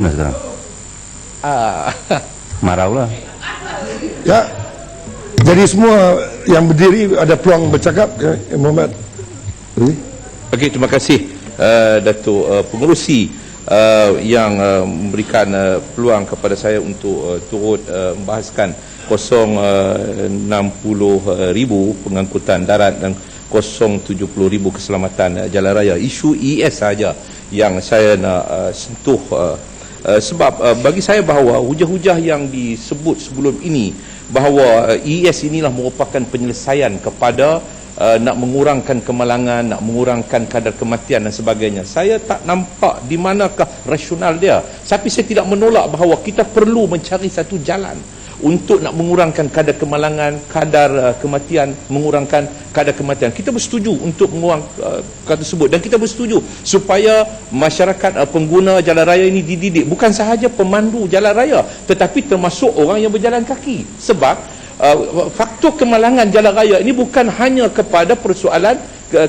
Nah sekarang marahlah ya. Jadi semua yang berdiri ada peluang bercakap ya, Muhammad. Okey, terima kasih Datuk Pengerusi yang memberikan peluang kepada saya untuk turut membahaskan 060,000 pengangkutan darat dan 070,000 keselamatan jalan raya. Isu ES saja yang saya nak sentuh, sebab bagi saya bahawa hujah-hujah yang disebut sebelum ini bahawa ES inilah merupakan penyelesaian kepada nak mengurangkan kemalangan, nak mengurangkan kadar kematian dan sebagainya. Saya tak nampak di manakah rasional dia. Tapi saya tidak menolak bahawa kita perlu mencari satu jalan untuk nak mengurangkan kadar kemalangan, kadar kematian, mengurangkan kadar kematian. Kita bersetuju untuk mengurangkan tersebut, dan kita bersetuju supaya masyarakat pengguna jalan raya ini dididik, bukan sahaja pemandu jalan raya tetapi termasuk orang yang berjalan kaki. Sebab faktor kemalangan jalan raya ini bukan hanya kepada persoalan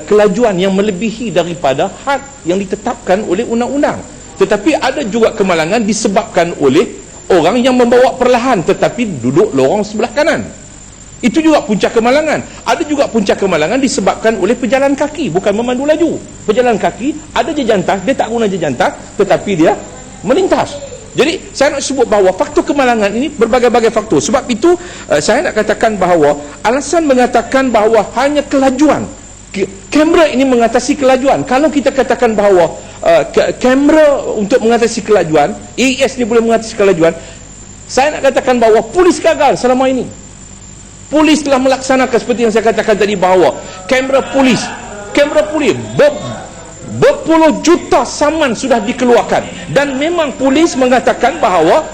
kelajuan yang melebihi daripada had yang ditetapkan oleh undang-undang, tetapi ada juga kemalangan disebabkan oleh orang yang membawa perlahan tetapi duduk lorong sebelah kanan. Itu juga punca kemalangan. Ada juga punca kemalangan disebabkan oleh pejalan kaki, bukan memandu laju. Pejalan kaki ada jejantas, dia tak guna jejantas tetapi dia melintas. Jadi saya nak sebut bahawa faktor kemalangan ini berbagai-bagai faktor. Sebab itu saya nak katakan bahawa alasan mengatakan bahawa hanya kelajuan, kamera ini mengatasi kelajuan. Kalau kita katakan bahawa kamera untuk mengatasi kelajuan, AES ni boleh mengatasi kelajuan, saya nak katakan bahawa polis gagal selama ini. Polis telah melaksanakan seperti yang saya katakan tadi bahawa kamera polis berpuluh juta saman sudah dikeluarkan, dan memang polis mengatakan bahawa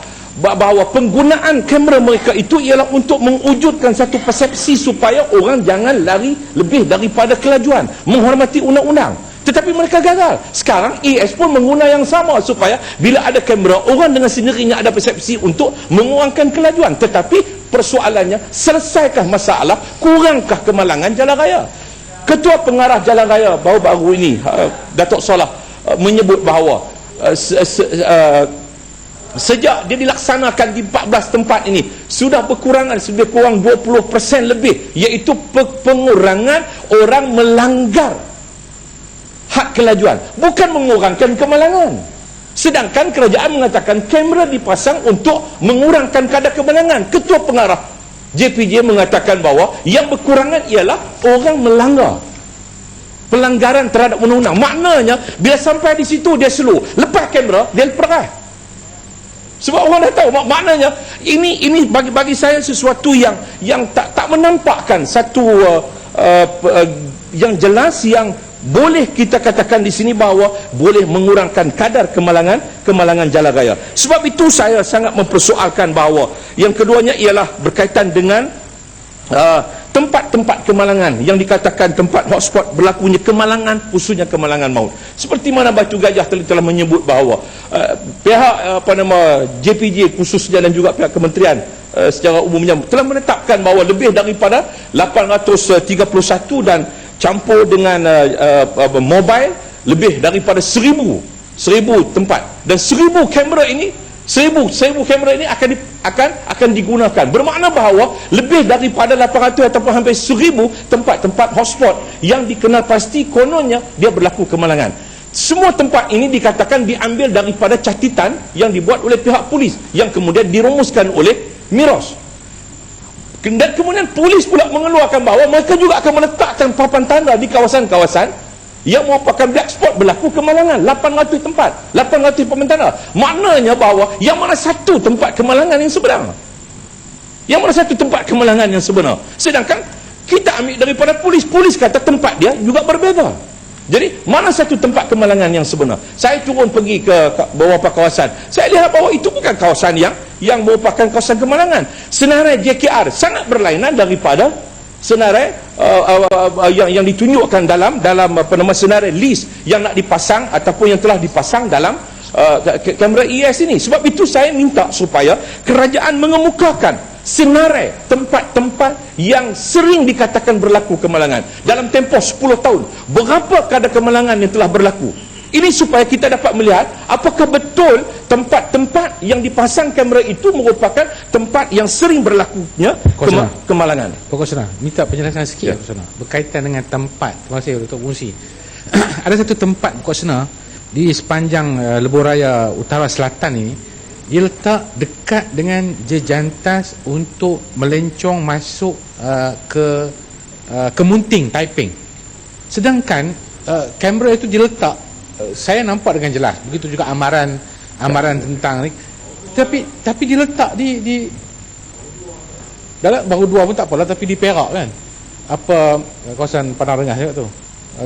penggunaan kamera mereka itu ialah untuk mewujudkan satu persepsi supaya orang jangan lari lebih daripada kelajuan, menghormati undang-undang. Tetapi mereka gagal. Sekarang ES pun mengguna yang sama supaya bila ada kamera, orang dengan sendirinya ada persepsi untuk mengurangkan kelajuan. Tetapi persoalannya, selesaikah masalah, kurangkah kemalangan jalan raya? Ketua Pengarah Jalan Raya baru-baru ini, Datuk Solah, menyebut bahawa sejak dia dilaksanakan di 14 tempat ini sudah berkurangan lebih kurang 20% lebih, iaitu pengurangan orang melanggar had kelajuan, bukan mengurangkan kemalangan. Sedangkan kerajaan mengatakan kamera dipasang untuk mengurangkan kadar kemalangan. Ketua Pengarah JPJ mengatakan bahawa yang berkurangan ialah orang melanggar, pelanggaran terhadap undang-undang. Maknanya bila sampai di situ dia slow, lepas kamera dia lepas. Sebab orang dah tahu. Maknanya ini bagi saya sesuatu yang tak menampakkan satu yang jelas, yang boleh kita katakan di sini bahawa boleh mengurangkan kadar kemalangan jalan raya. Sebab itu saya sangat mempersoalkan bahawa yang keduanya ialah berkaitan dengan tempat-tempat kemalangan yang dikatakan tempat hotspot berlakunya kemalangan, khususnya kemalangan maut. Seperti mana Batu Gajah telah menyebut bahawa pihak JPJ khususnya dan juga pihak kementerian secara umumnya telah menetapkan bahawa lebih daripada 831 dan campur dengan mobile lebih daripada 1000 tempat, dan 1000 kamera ini 1000 kamera ini akan digunakan. Bermakna bahawa lebih daripada 800 ataupun hampir 1000 tempat-tempat hotspot yang dikenal pasti kononnya dia berlaku kemalangan. Semua tempat ini dikatakan diambil daripada catatan yang dibuat oleh pihak polis yang kemudian dirumuskan oleh MIROS. Dan kemudian polis pula mengeluarkan bahawa mereka juga akan meletakkan papan tanda di kawasan-kawasan yang merupakan black spot berlaku kemalangan. 800 tempat, 800 papan tanda. Maknanya bahawa yang mana satu tempat kemalangan yang sebenar, yang mana satu tempat kemalangan yang sebenar. Sedangkan kita ambil daripada polis kata tempat dia juga berbeza. Jadi mana satu tempat kemalangan yang sebenar? Saya turun pergi ke beberapa kawasan, saya lihat bahawa itu bukan kawasan yang merupakan kawasan kemalangan. Senarai JKR sangat berlainan daripada senarai yang ditunjukkan dalam senarai list yang nak dipasang ataupun yang telah dipasang dalam kamera ES ini. Sebab itu saya minta supaya kerajaan mengemukakan senarai tempat-tempat yang sering dikatakan berlaku kemalangan dalam tempoh 10 tahun. Berapa kadar kemalangan yang telah berlaku ini supaya kita dapat melihat apakah betul tempat-tempat yang dipasang kamera itu merupakan tempat yang sering berlakunya kemalangan. Pokok Senang, minta penjelasan sikit Pokok Senang berkaitan dengan tempat. Terima kasih Dr. Fungsi. Ada satu tempat Pokok Senang di sepanjang lebuh raya utara selatan ini, dia letak dekat dengan jejantas untuk melencong masuk ke Munting, Taiping. Sedangkan kamera itu diletak, saya nampak dengan jelas, begitu juga amaran tentang ni, tapi diletak di dalam baru dua pun tak apalah, tapi di Perak kan, apa kawasan Padang Rengas juga tu,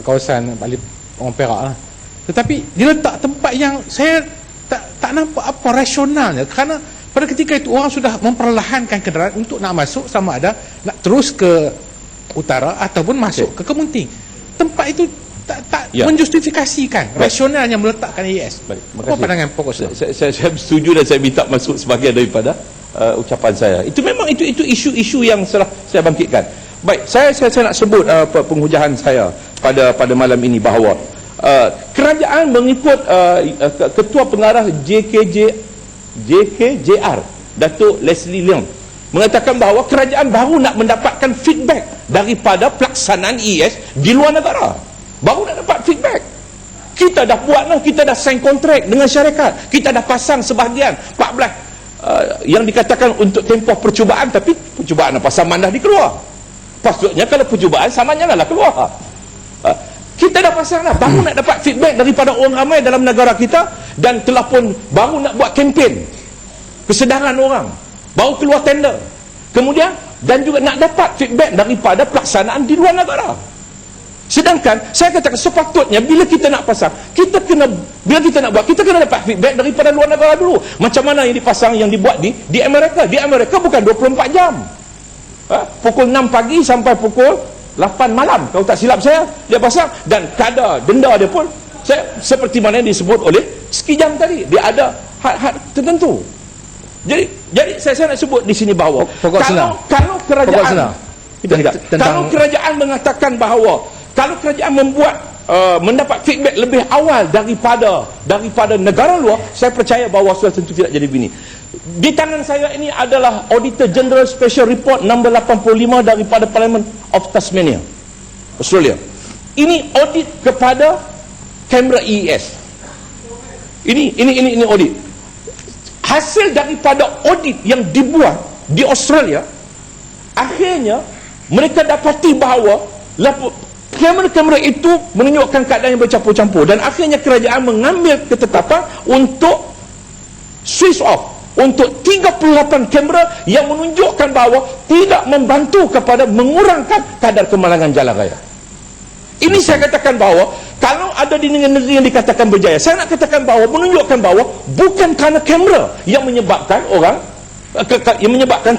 kawasan balik orang Perak lah. Tetapi diletak tempat yang saya tak nampak apa rasionalnya, kerana pada ketika itu orang sudah memperlahankan kenderaan untuk nak masuk, sama ada nak terus ke utara ataupun masuk ke Kemunting. Tempat itu tak menjustifikasikan rasionalnya meletakkan AES. Apa pandangan Pokok Senang? Saya setuju dan saya minta masuk sebahagian daripada ucapan saya. Itu memang itu isu-isu yang saya bangkitkan. Baik, saya nak sebut penghujahan saya pada malam ini bahawa kerajaan mengikut Ketua Pengarah JKJR Datuk Leslie Leong mengatakan bahawa kerajaan baru nak mendapatkan feedback daripada pelaksanaan ES di luar negara. Baru nak dapat feedback. Kita dah buat lah, kita dah sign kontrak dengan syarikat, kita dah pasang sebahagian 14 yang dikatakan untuk tempoh percubaan, tapi percubaan apa saman dah dikeluar. Patutnya kalau percubaan saman janganlah keluar. Kita dah pasang dah, baru nak dapat feedback daripada orang ramai dalam negara kita, dan telah pun baru nak buat kempen kesedaran orang, baru keluar tender, kemudian dan juga nak dapat feedback daripada pelaksanaan di luar negara. Sedangkan saya katakan sepatutnya bila kita nak pasang, bila kita nak buat, kita kena dapat feedback daripada luar negara dulu. Macam mana yang dipasang, yang dibuat di Amerika. Di Amerika bukan 24 jam, pukul 6 pagi sampai pukul 8 malam kalau tak silap saya dia pasang, dan kadar denda dia pun seperti mana yang disebut oleh Sekijam tadi, dia ada had tertentu. Jadi saya nak sebut di sini bahawa kalau kerajaan kalau kerajaan mengatakan bahawa kalau kerajaan mendapat feedback lebih awal daripada negara luar, saya percaya bahawa sudah tentu tidak jadi begini. Di tangan saya ini adalah Auditor General Special Report nombor 85 daripada Parliament of Tasmania, Australia. Ini audit kepada kamera EES. Ini audit. Hasil daripada audit yang dibuat di Australia, akhirnya mereka dapati bahawa kamera-kamera itu menunjukkan keadaan yang bercampur-campur, dan akhirnya kerajaan mengambil ketetapan untuk switch off untuk 38 kamera yang menunjukkan bahawa tidak membantu kepada mengurangkan kadar kemalangan jalan raya. Ini saya katakan bahawa kalau ada di negeri yang dikatakan berjaya, saya nak katakan bahawa menunjukkan bahawa bukan kerana kamera yang menyebabkan orang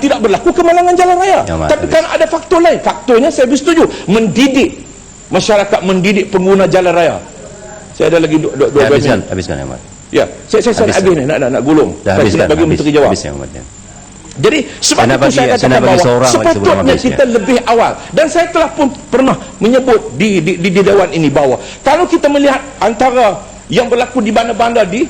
tidak berlaku kemalangan jalan raya, tapi kerana ada faktor lain. Faktornya saya bersetuju, mendidik masyarakat, mendidik pengguna jalan raya. Saya ada lagi 2 minit. Habiskan Ahmad. Ya, saya nak habis ni, nak gulung. Saya nak bagi Menteri jawab. Jadi sebab itu saya katakan bahawa sepatutnya kita lebih awal, dan saya telah pun pernah menyebut di Dewan ini bahawa kalau kita melihat antara yang berlaku di bandar-bandar di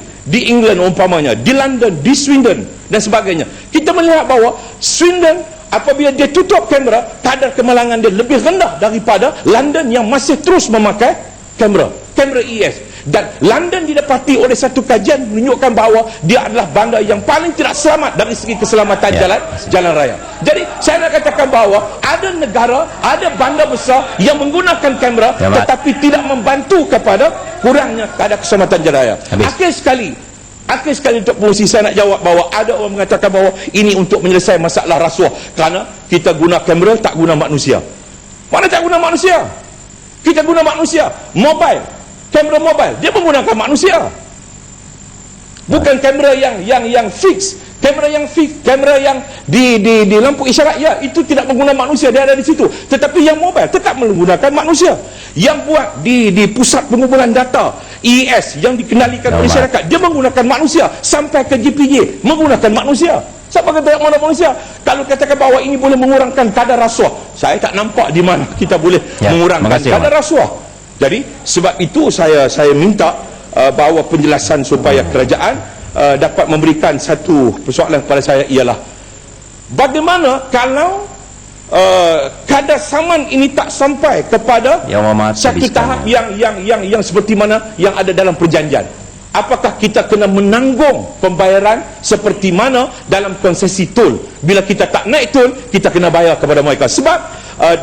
England umpamanya, di London, di Swindon dan sebagainya, kita melihat bahawa Swindon apabila dia tutup kamera, kadar kemalangan dia lebih rendah daripada London yang masih terus memakai kamera EES. Dan London didapati oleh satu kajian menunjukkan bahawa dia adalah bandar yang paling tidak selamat dari segi keselamatan jalan raya. Jadi saya nak katakan bahawa ada negara, ada bandar besar yang menggunakan kamera tetapi tidak membantu kepada kurangnya kadar keselamatan jalan raya. Akhir sekali untuk fungsi saya nak jawab bahawa ada orang mengatakan bahawa ini untuk menyelesaikan masalah rasuah kerana kita guna kamera tak guna manusia. Mana tak guna manusia? Kita guna manusia. Kamera mobile dia menggunakan manusia, bukan kamera yang fix. Kamera yang fix, kamera yang di lampu isyarat, ya, itu tidak menggunakan manusia, dia ada di situ. Tetapi yang mobile tetap menggunakan manusia. Yang buat di pusat pengumpulan data EES yang dikenalikan oleh masyarakat, dia menggunakan manusia. Sampai ke GPJ menggunakan manusia. Siapa kata yang menggunakan manusia? Kalau katakan bahawa ini boleh mengurangkan kadar rasuah, saya tak nampak di mana kita boleh mengurangkan kadar rasuah. Jadi sebab itu saya minta bahawa penjelasan supaya kerajaan dapat memberikan satu persoalan kepada saya ialah bagaimana kalau kadar saman ini tak sampai kepada satu tahap yang seperti mana yang ada dalam perjanjian. Apakah kita kena menanggung pembayaran seperti mana dalam konsesi tol? Bila kita tak naik tol, kita kena bayar kepada mereka. Sebab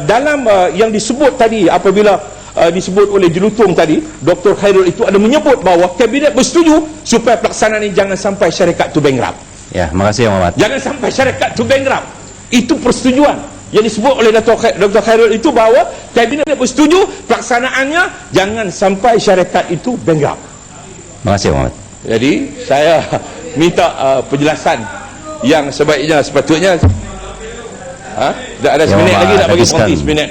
dalam yang disebut tadi, apabila disebut oleh Jelutong tadi, Dr. Khairul itu ada menyebut bahawa kabinet bersetuju supaya pelaksanaan ini jangan sampai syarikat tu bankrupt. Ya, terima kasih Yang Berhormat. Jangan sampai syarikat tu bankrupt. Itu persetujuan yang disebut oleh Dr. Khairul itu, bahawa kabinet bersetuju pelaksanaannya jangan sampai syarikat itu bankrupt. Terima kasih Yang Berhormat. Jadi saya minta penjelasan yang sebaiknya sepatutnya. Dah ada seminit lagi nak bagi berhenti seminit.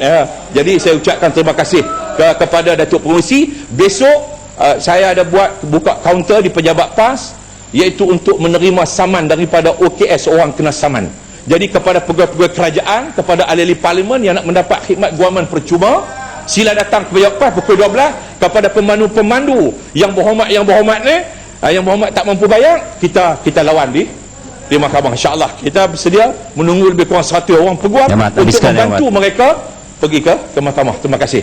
Jadi saya ucapkan terima kasih kepada Datuk Pengerusi. Besok saya ada buka kaunter di Pejabat PAS, iaitu untuk menerima saman daripada OKS orang kena saman. Jadi kepada pegawai-pegawai kerajaan, kepada ahli-ahli parlimen yang nak mendapat khidmat guaman percuma, sila datang ke Pejabat PAS pukul 12. Kepada pemandu-pemandu yang berhormat ni, yang berhormat tak mampu bayar, kita lawan di mahkamah. InsyaAllah kita bersedia menunggu lebih kurang 100 orang peguam untuk membantu mereka pergi ke mahkamah. Terima kasih.